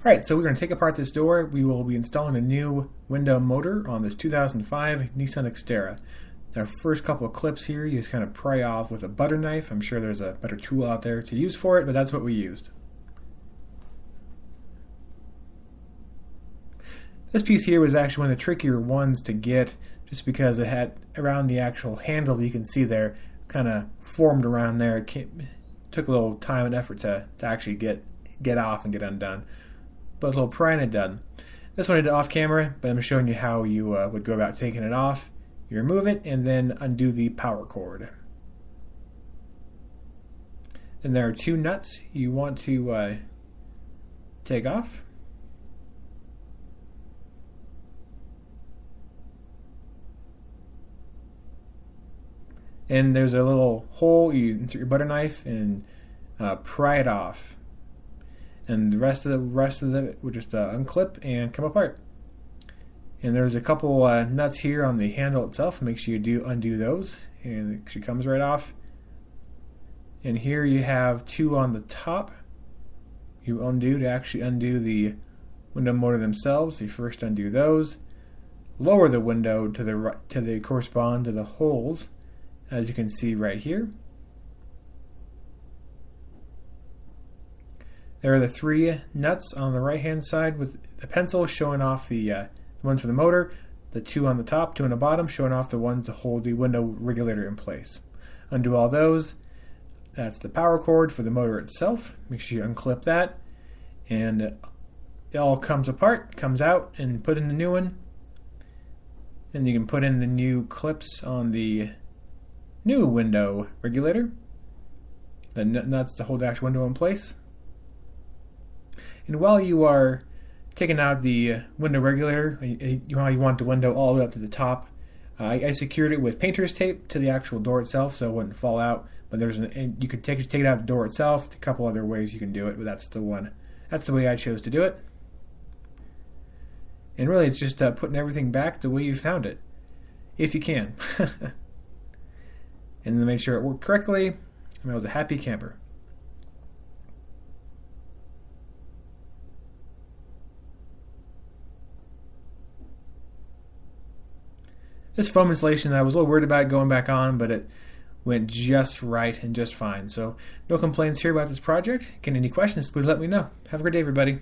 Alright, so we're going to take apart this door. We will be installing a new window motor on this 2005 Nissan Xterra. Our first couple of clips here, you just kind of pry off with a butter knife. I'm sure there's a better tool out there to use for it, but that's what we used. This piece here was actually one of the trickier ones to get, just because it had around the actual handle, you can see there, kind of formed around there. It took a little time and effort to actually get off and get undone. But a little prying it done. This one I did off camera, but I'm showing you how you would go about taking it off. You remove it and then undo the power cord. Then there are two nuts you want to take off. And there's a little hole, you insert your butter knife and pry it off. And the rest of it will just unclip and come apart. And there's a couple nuts here on the handle itself. Make sure you do undo those, and it actually comes right off. And here you have two on the top. You undo to actually undo the window motor themselves. You first undo those. Lower the window to the right, to the correspond to the holes, as you can see right here. There are the three nuts on the right hand side with the pencil showing off the ones for the motor, the two on the top, two on the bottom, showing off the ones to hold the window regulator in place. Undo all those. That's the power cord for the motor itself. Make sure you unclip that. And it all comes apart, comes out, and put in the new one. And you can put in the new clips on the new window regulator. The nuts to hold the actual window in place. And while you are taking out the window regulator, you want the window all the way up to the top, I secured it with painter's tape to the actual door itself so it wouldn't fall out. But you could take it out of the door itself. There's a couple other ways you can do it, but that's the way I chose to do it. And really, it's just putting everything back the way you found it, if you can. And then make sure it worked correctly, and I was a happy camper. This foam insulation, I was a little worried about going back on, but it went just right and just fine. So no complaints here about this project. Get any questions, please let me know. Have a great day, everybody.